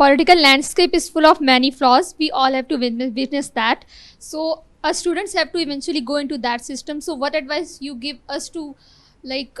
political landscape is full of many flaws, we all have to witness that, so our students have to eventually go into that system, so what advice you give us to like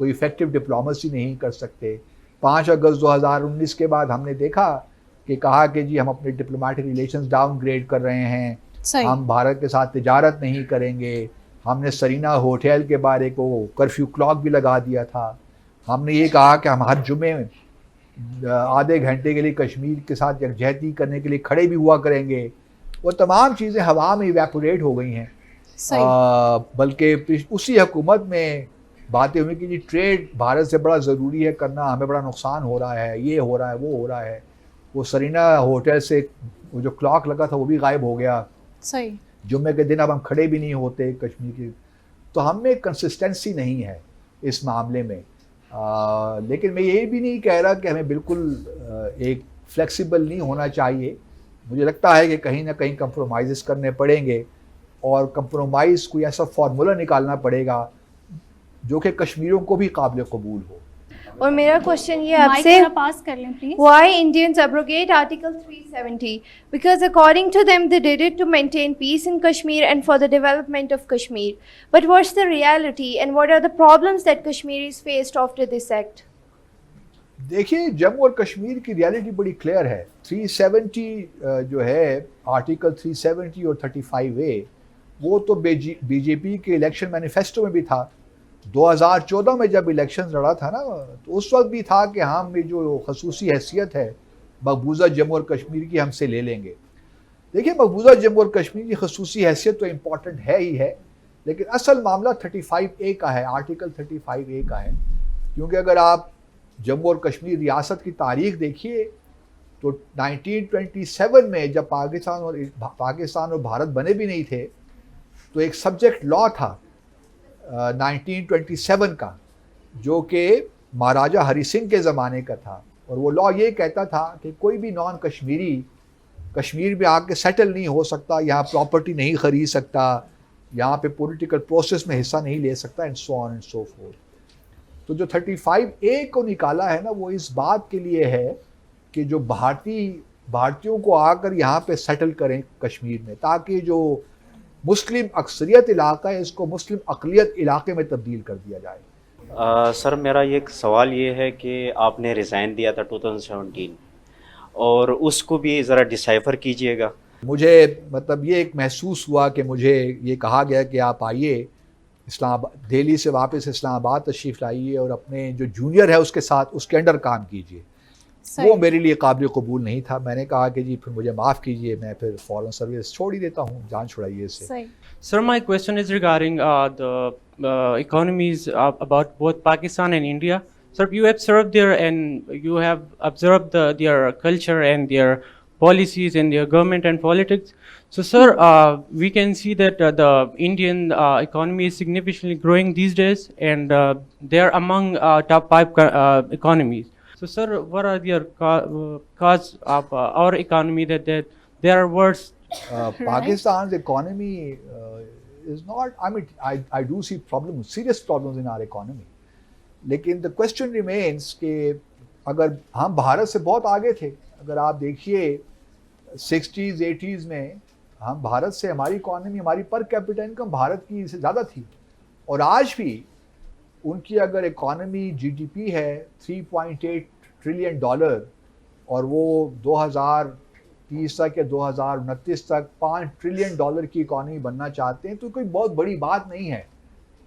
کوئی effective diplomacy نہیں کر سکتے. 5 اگست 2019 کے بعد ہم نے دیکھا کہ کہا کہ جی ہم اپنے ڈپلومیٹک ریلیشنز ڈاؤن گریڈ کر رہے ہیں, ہم بھارت کے ساتھ تجارت نہیں کریں گے. ہم نے سرینا ہوٹل کے بارے کو کرفیو کلاک بھی لگا دیا تھا. ہم نے یہ کہا کہ ہم ہر جمعے آدھے گھنٹے کے لیے کشمیر کے ساتھ یکجہتی کرنے کے لیے کھڑے بھی ہوا کریں گے. وہ تمام چیزیں ہوا میں ایویپوریٹ ہو گئی ہیں. بلکہ اسی حکومت میں باتیں ہوئی کہ جی ٹریڈ بھارت سے بڑا ضروری ہے کرنا, ہمیں بڑا نقصان ہو رہا ہے, یہ ہو رہا ہے, وہ ہو رہا ہے. وہ سرینا ہوٹل سے وہ جو کلاک لگا تھا وہ بھی غائب ہو گیا. صحیح. جمعے کے دن اب ہم کھڑے بھی نہیں ہوتے کشمیر کی. تو ہم میں کنسسٹنسی نہیں ہے اس معاملے میں. لیکن میں یہ بھی نہیں کہہ رہا کہ ہمیں بالکل ایک فلیکسیبل نہیں ہونا چاہیے. مجھے لگتا ہے کہ کہیں نہ کہیں کمپرومائزز کرنے پڑیں گے, اور کمپرومائز کوئی ایسا فارمولہ نکالنا پڑے گا جو کہ کشمیریوں کو بھی قابل قبول ہو. اور میرا کوشچن یہ آپ سے, پاس کر لیں please. why Indians abrogate Article 370? Because according to them they did it to maintain peace in Kashmir and for the development of Kashmir. But what's the reality and what are the problems that Kashmiris faced after this act? دیکھیے جموں اور کشمیر کی reality بڑی clear ہے. 370 جو ہے article 370 اور 35A وہ تو بی جے پی کے الیکشن مینیفیسٹو میں بھی تھا. 2014 میں جب الیکشن لڑا تھا نا تو اس وقت بھی تھا کہ ہم یہ جو خصوصی حیثیت ہے مقبوضہ جموں اور کشمیر کی ہم سے لے لیں گے. دیکھیے مقبوضہ جموں اور کشمیر کی خصوصی حیثیت تو امپورٹنٹ ہے ہی ہے, لیکن اصل معاملہ 35A کا ہے, آرٹیکل 35A کا ہے. کیونکہ اگر آپ جموں اور کشمیر ریاست کی تاریخ دیکھیے تو 1927 میں جب پاکستان اور بھارت بنے بھی نہیں تھے تو ایک سبجیکٹ لا تھا 1927 کا جو کہ مہاراجہ ہری سنگھ کے زمانے کا تھا. اور وہ لا یہ کہتا تھا کہ کوئی بھی نان کشمیری کشمیر میں آ کے سیٹل نہیں ہو سکتا, یہاں پراپرٹی نہیں خرید سکتا, یہاں پہ پولیٹیکل پروسیس میں حصہ نہیں لے سکتا, and so on and so forth. تو جو 35A کو نکالا ہے نا وہ اس بات کے لیے ہے کہ جو بھارتیوں کو آ کر یہاں پہ سیٹل کریں کشمیر میں, تاکہ جو مسلم اکثریت علاقہ ہے اس کو مسلم اقلیت علاقے میں تبدیل کر دیا جائے. سر میرا ایک سوال یہ ہے کہ آپ نے ریزائن دیا تھا 2017 اور اس کو بھی ذرا ڈسائفر کیجئے گا. مجھے مطلب یہ ایک محسوس ہوا کہ مجھے یہ کہا گیا کہ آپ آئیے اسلام آباد, دہلی سے واپس اسلام آباد تشریف لائیے اور اپنے جو جونیئر ہے اس کے ساتھ اس کے انڈر کام کیجیے. وہ میرے لیے قابل قبول نہیں تھا. میں نے کہا کہ جی پھر مجھے معاف کیجیے, میں پھر فوراً سروس چھوڑ ہی دیتا ہوں, جان چھڑائیے اس سے. Sir, my question is regarding the economies about both Pakistan and India. Sir, you have served there and you have observed their culture and their policies and their government and politics. So, sir, we can see that the Indian economy is significantly growing these days, and they are among top 5 economies. So, sir, what are the cause of our economy that they are worse? Pakistan's economy is not, I mean, I do see problems, serious problems in our economy. لیکن the question remains کہ اگر ہم بھارت سے بہت آگے تھے. اگر آپ دیکھیے 60s 80s میں ہم بھارت سے, ہماری اکانومی, ہماری پر کیپٹل انکم بھارت کی سے زیادہ تھی. اور آج بھی ان کی اگر اکانومی جی ڈی پی ہے $3.8 ٹریلین اور وہ 2030 تک یا 2029 تک $5 ٹریلین کی اکانومی بننا چاہتے ہیں, تو کوئی بہت بڑی بات نہیں ہے.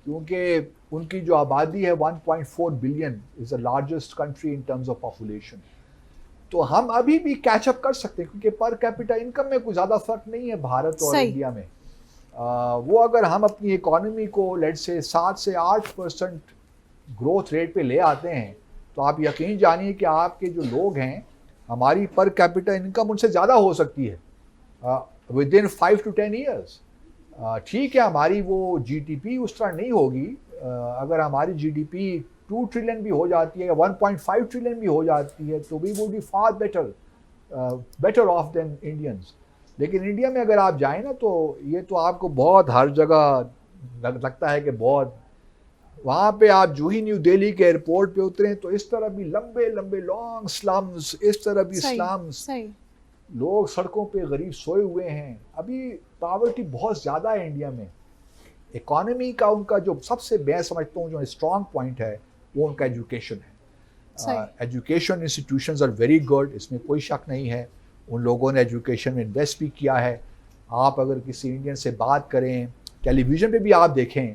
کیونکہ ان کی جو آبادی ہے 1.4 billion is the largest country in terms of population. تو ہم ابھی بھی کیچ اپ کر سکتے ہیں کیونکہ پر کیپٹل انکم میں کوئی زیادہ فرق نہیں ہے بھارت اور انڈیا میں. وہ اگر ہم اپنی اکانومی کو لیٹ سے 7 سے 8% گروتھ ریٹ پہ لے آتے ہیں تو آپ یقین جانیے کہ آپ کے جو لوگ ہیں ہماری پر کیپٹل انکم ان سے زیادہ ہو سکتی ہے ود ان 5 to 10 years. ٹھیک ہے ہماری وہ جی ڈی پی اس طرح نہیں ہوگی. اگر ہماری جی ڈی پی 2 ٹریلین بھی ہو جاتی ہے یا 1.5 ٹریلین بھی ہو جاتی ہے تو we would be far better off than Indians. لیکن انڈیا میں اگر آپ جائیں نا تو یہ تو آپ کو بہت ہر جگہ لگتا ہے کہ بہت, وہاں پہ آپ جو ہی نیو دہلی کے ایئرپورٹ پہ اتریں تو اس طرح بھی لمبے لمبے لانگ سلمز, اس طرح بھی سلمز, لوگ سڑکوں پہ غریب سوئے ہوئے ہیں. ابھی پاورٹی بہت زیادہ ہے انڈیا میں. اکانومی کا ان کا جو سب سے میں سمجھتا ہوں جو اسٹرانگ پوائنٹ ہے وہ ان کا ایجوکیشن ہے. Education institutions are very good, اس میں کوئی شک نہیں ہے, ان لوگوں نے ایجوکیشن میں انویسٹ بھی کیا ہے. آپ اگر کسی انڈین سے بات کریں, ٹیلی ویژن پہ بھی آپ دیکھیں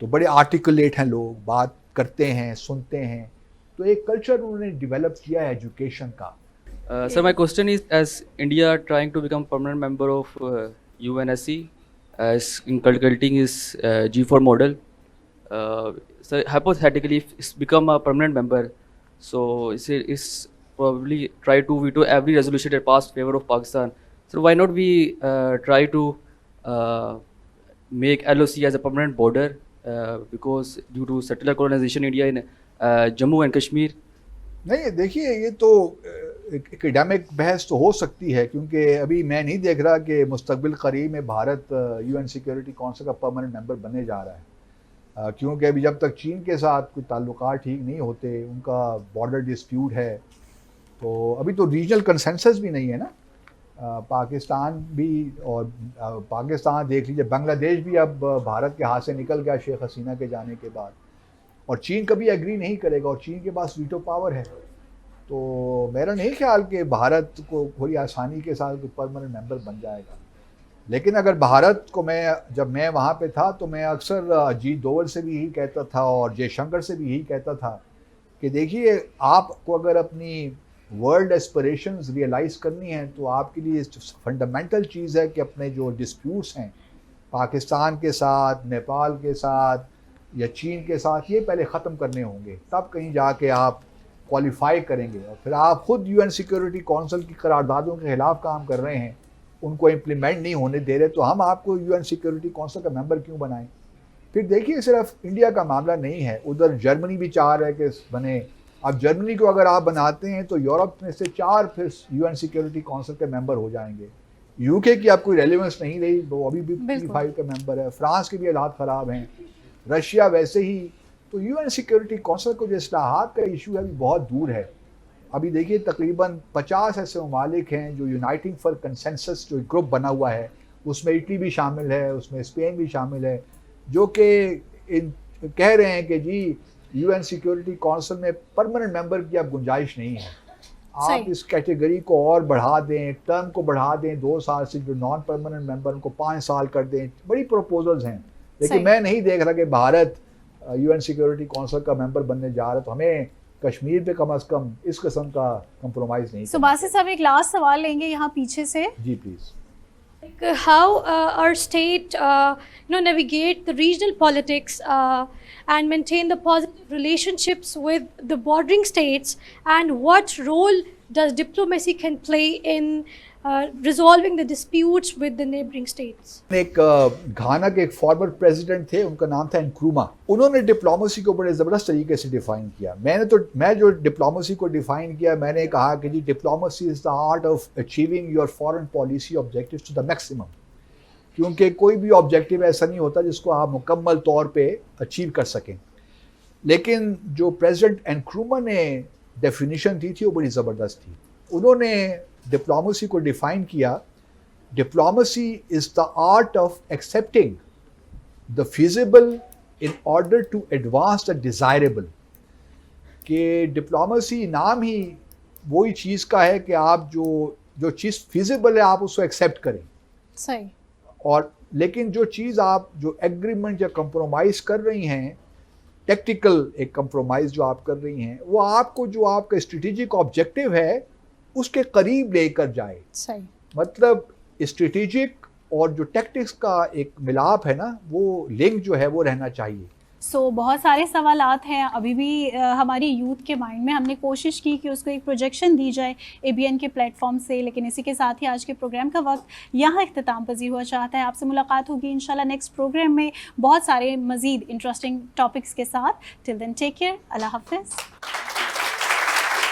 تو بڑے آرٹیکولیٹ ہیں لوگ, بات کرتے ہیں, سنتے ہیں, تو ایک کلچر انہوں نے ڈیولپ کیا ہے ایجوکیشن کا. Sir, my question is, as India trying to become permanent member of UNSC, as inculcating its G4 model, so hypothetically, if it's become a permanent member, so it's probably try to veto every resolution that passed favor of Pakistan. So why not we try to make LOC as a permanent border, because due to settler colonization India in Jammu and Kashmir. نہیں دیکھیے, یہ تو academic بحث تو ہو سکتی ہے, کیونکہ ابھی میں نہیں دیکھ رہا کہ مستقبل قریب میں بھارت UN سیکیورٹی کونسل کا پرماننٹ ممبر بننے جا رہا ہے, کیونکہ ابھی جب تک چین کے ساتھ کوئی تعلقات ٹھیک نہیں ہوتے, ان کا بارڈر ڈسپیوٹ ہے, تو ابھی تو ریجنل کنسنسس بھی نہیں ہے نا. پاکستان بھی, اور پاکستان دیکھ لیجیے, بنگلہ دیش بھی اب بھارت کے ہاتھ سے نکل گیا شیخ حسینہ کے جانے کے بعد, اور چین کبھی ایگری نہیں کرے گا, اور چین کے پاس ویٹو پاور ہے. تو میرا نہیں خیال کہ بھارت کو بڑی آسانی کے ساتھ پرماننٹ ممبر بن جائے گا. لیکن اگر بھارت کو, جب میں وہاں پہ تھا تو میں اکثر اجیت دوول سے بھی یہی کہتا تھا اور جے شنکر سے بھی یہی کہتا تھا کہ دیکھیے, آپ کو اگر اپنی ورلڈ ایسپریشنز ریئلائز کرنی ہیں تو آپ کے لیے فنڈامنٹل چیز ہے کہ اپنے جو ڈسپیوٹس ہیں پاکستان کے ساتھ, نیپال کے ساتھ یا چین کے ساتھ, یہ پہلے ختم کرنے ہوں گے, تب کہیں جا کے آپ کوالیفائی کریں گے. اور پھر آپ خود UN سیکیورٹی کونسل کی قراردادوں کے خلاف کام کر رہے ہیں, ان کو امپلیمنٹ نہیں ہونے دے رہے, تو ہم آپ کو UN سیکیورٹی کونسل کا ممبر کیوں بنائیں؟ پھر دیکھیے, صرف انڈیا کا معاملہ نہیں ہے, ادھر جرمنی بھی چاہ رہا ہے کہ بنے. اب جرمنی کو اگر آپ بناتے ہیں تو یورپ میں سے 4 پھر UN سیکیورٹی کونسل کے ممبر ہو جائیں گے. UK کی اب کوئی ریلیونس نہیں رہی, وہ ابھی بھی P5 کا ممبر ہے. فرانس کے بھی حالات خراب ہیں, رشیا ویسے ہی. تو UN سیکیورٹی کونسل کو جو اصلاحات کا ایشو ہے ابھی بہت دور ہے. ابھی دیکھیے تقریباً 50 ایسے ممالک ہیں جو یونائٹنگ فار کنسنسس جو گروپ بنا ہوا ہے, اس میں اٹلی بھی شامل ہے, اس میں اسپین بھی شامل ہے, جو کہ کہہ رہے ہیں کہ جی UN سیکیورٹی کونسل میں پرماننٹ ممبر کی اب گنجائش نہیں ہے. آپ اس کیٹیگری کو اور بڑھا دیں, ٹرم کو بڑھا دیں 2 سال سے, جو نان پرماننٹ ممبر ان کو 5 سال کر دیں. بڑی پروپوزلز ہیں, لیکن میں نہیں دیکھ رہا کہ بھارت UN سیکیورٹی کونسل کا ممبر بننے جا رہا ہے. تو ہمیں کشمیر پہ کم از کم اس قسم کا کمپرومائز نہیں. باسط صاحب ایک لاسٹ سوال لیں گے یہاں پیچھے سے. جی please. How our state navigate the regional politics and maintain the positive relationships with the bordering states, and what role does diplomacy can play in resolving the disputes with the neighboring states? ایک Ghana کے ایک farmer president تھے, ان کا نام تھا انکروما. انہوں نے diplomacy کو بڑے زبردست طریقے سے ڈیفائن کیا. میں جو ڈپلومسی کو ڈیفائن کیا, میں نے کہا کہ جی diplomacy is the art of achieving your foreign policy objectives to the maximum. کیونکہ کوئی بھی آبجیکٹیو ایسا نہیں ہوتا جس کو آپ مکمل طور پہ اچیو کر سکیں. لیکن جو پریزیڈنٹ انکروما نے ڈیفینیشن دی تھی وہ بڑی زبردست تھی. انہوں نے ڈپلومسی کو ڈیفائن کیا, diplomacy is the art of accepting the feasible in order to advance the desirable. کہ ڈپلومسی نام ہی وہی چیز کا ہے کہ آپ جو چیز فیزیبل ہے آپ اس کو ایکسیپٹ کریں. صحیح. اور لیکن جو چیز آپ جو ایگریمنٹ یا کمپرومائز کر رہی ہیں, ٹیکٹیکل ایک کمپرومائز جو آپ کر رہی ہیں, وہ آپ کو جو آپ کا اسٹریٹجک آبجیکٹیو ہے اس کے قریب لے کر جائے. صحیح. مطلب اسٹریٹجک اور جو ٹیکٹکس کا ایک ملاپ ہے نا, وہ لنک جو ہے وہ رہنا چاہیے. بہت سارے سوالات ہیں ابھی بھی ہماری یوتھ کے مائنڈ میں. ہم نے کوشش کی کہ اس کو ایک پروجیکشن دی جائے ABN کے پلیٹ فارم سے, لیکن اسی کے ساتھ ہی آج کے پروگرام کا وقت یہاں اختتام پذیر ہوا چاہتا ہے. آپ سے ملاقات ہوگی انشاءاللہ نیکسٹ پروگرام میں بہت سارے مزید انٹرسٹنگ ٹاپکس کے ساتھ. ٹل دین ٹیک کیئر. اللہ حافظ.